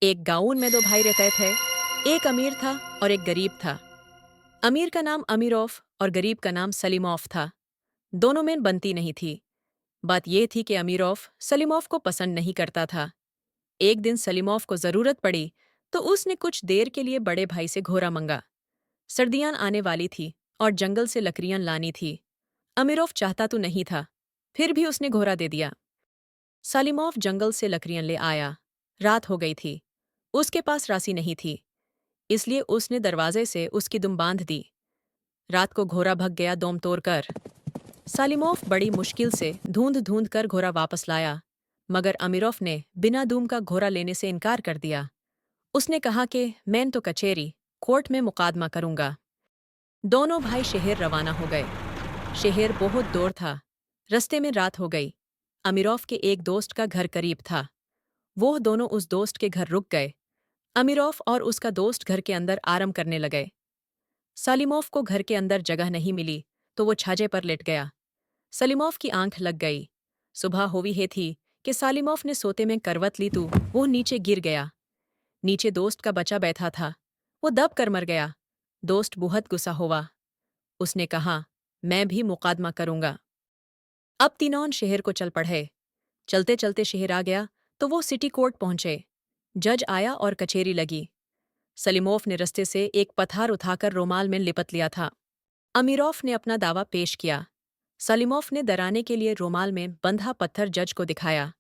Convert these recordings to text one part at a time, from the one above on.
एक गांव में दो भाई रहते थे। एक अमीर था और एक गरीब था। अमीर का नाम अमीरोफ और गरीब का नाम सलीमोफ था। दोनों में बनती नहीं थी। बात यह थी कि अमीरोफ सलीमोफ को पसंद नहीं करता था। एक दिन सलीमोफ को जरूरत पड़ी तो उसने कुछ देर के लिए बड़े भाई से घोड़ा मंगा। सर्दियां आने वाली थी और जंगल से लकड़ियां लानी थी। अमीरोफ चाहता तो नहीं था, फिर भी उसने घोड़ा दे दिया। सलीमोफ जंगल से लकड़ियां ले आया। रात हो गई थी। उसके पास राशि नहीं थी, इसलिए उसने दरवाजे से उसकी दुम बांध दी। रात को घोड़ा भग गया दोम तोड़कर। सालिमोफ बड़ी मुश्किल से ढूंढ ढूंढ कर घोड़ा वापस लाया, मगर अमीरोफ ने बिना दूम का घोड़ा लेने से इनकार कर दिया। उसने कहा कि मैं तो कचेरी कोर्ट में मुकदमा करूंगा। दोनों भाई शहर रवाना हो गए। शहर बहुत दूर था। रस्ते में रात हो गई। अमीरोफ के एक दोस्त का घर करीब था। वो दोनों उस दोस्त के घर रुक गए। अमीरोफ और उसका दोस्त घर के अंदर आराम करने लगे। सलीमोफ को घर के अंदर जगह नहीं मिली तो वो छाजे पर लेट गया। सलीमोफ की आंख लग गई। सुबह हुई है थी कि सलीमोफ ने सोते में करवट ली तो वो नीचे गिर गया। नीचे दोस्त का बच्चा बैठा था। वो दब कर मर गया। दोस्त बहुत गुस्सा हुआ। उसने कहा, मैं भी मुकदमा करूंगा। अब तीनों शहर को चल पड़े। चलते चलते शहर आ गया तो वो सिटी कोर्ट पहुंचे। जज आया और कचेरी लगी। सलीमोफ ने रस्ते से एक पत्थर उठाकर रुमाल में लिपट लिया था। अमीरोफ ने अपना दावा पेश किया। सलीमोफ ने डराने के लिए रुमाल में बंधा पत्थर जज को दिखाया।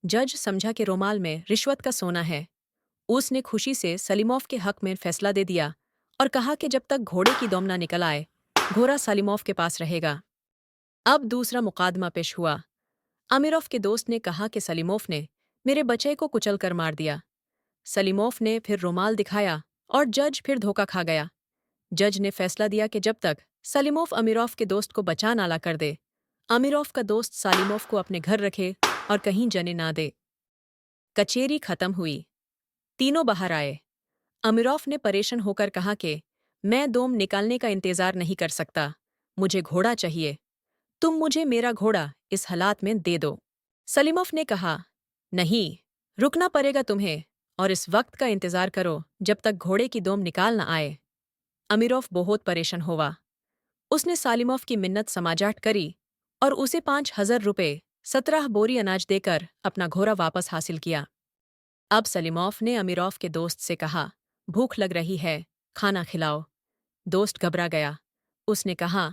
जज समझा कि रुमाल में रिश्वत का सोना है। उसने खुशी से सलीमोफ के हक में फैसला दे दिया और कहा कि जब तक घोड़े की दम न निकल आए, घोड़ा सलीमोफ के पास रहेगा। अब दूसरा मुकदमा पेश हुआ। अमीरोफ के दोस्त ने कहा कि सलीमोफ ने मेरे बच्चे को कुचल कर मार दिया। सलीमोफ ने फिर रुमाल दिखाया और जज फिर धोखा खा गया। जज ने फैसला दिया कि जब तक सलीमोफ अमीरोफ के दोस्त को बचा ना ला कर दे, अमीरोफ का दोस्त सलीमोफ को अपने घर रखे और कहीं जने ना दे। कचेरी खत्म हुई। तीनों बाहर आए। अमीरोफ ने परेशान होकर कहा कि मैं दोम निकालने का इंतजार नहीं कर सकता। मुझे घोड़ा चाहिए। तुम मुझे मेरा घोड़ा इस हालात में दे दो। सलीमोफ ने कहा, नहीं, रुकना पड़ेगा तुम्हें और इस वक्त का इंतजार करो जब तक घोड़े की दोम निकाल न आए। अमीरोफ बहुत परेशान हुआ। उसने सलीमोफ की मिन्नत समाजाट करी और उसे 5,000 रुपये 17 बोरी अनाज देकर अपना घोड़ा वापस हासिल किया। अब सलीमोफ ने अमीरोफ के दोस्त से कहा, भूख लग रही है, खाना खिलाओ। दोस्त घबरा गया। उसने कहा,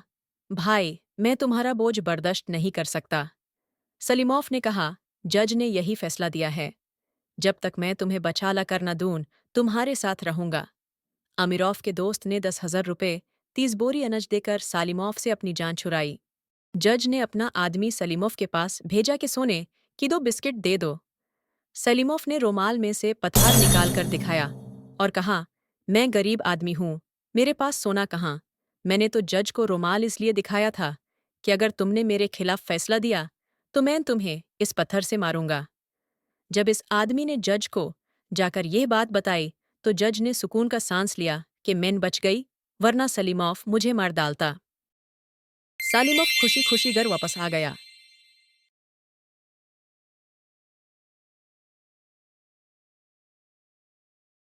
भाई, मैं तुम्हारा बोझ बर्दाश्त नहीं कर सकता। सलीमोफ ने कहा, जज ने यही फैसला दिया है। जब तक मैं तुम्हें बचा ला कर न दूं, तुम्हारे साथ रहूंगा। अमीरोफ के दोस्त ने 10,000 रुपये 30 बोरी अनाज देकर सलीमोफ से अपनी जान छुड़ाई। जज ने अपना आदमी सलीमोफ के पास भेजा कि सोने की 2 बिस्किट दे दो। सलीमोफ ने रुमाल में से पत्थर निकाल कर दिखाया और कहा, मैं गरीब आदमी हूँ, मेरे पास सोना कहाँ। मैंने तो जज को रुमाल इसलिए दिखाया था कि अगर तुमने मेरे खिलाफ फैसला दिया तो मैं तुम्हें इस पत्थर से मारूंगा। जब इस आदमी ने जज को जाकर यह बात बताई तो जज ने सुकून का सांस लिया कि मैं बच गई, वरना सलीमोफ मुझे मार डालता। सलीमोफ खुशी खुशी घर वापस आ गया।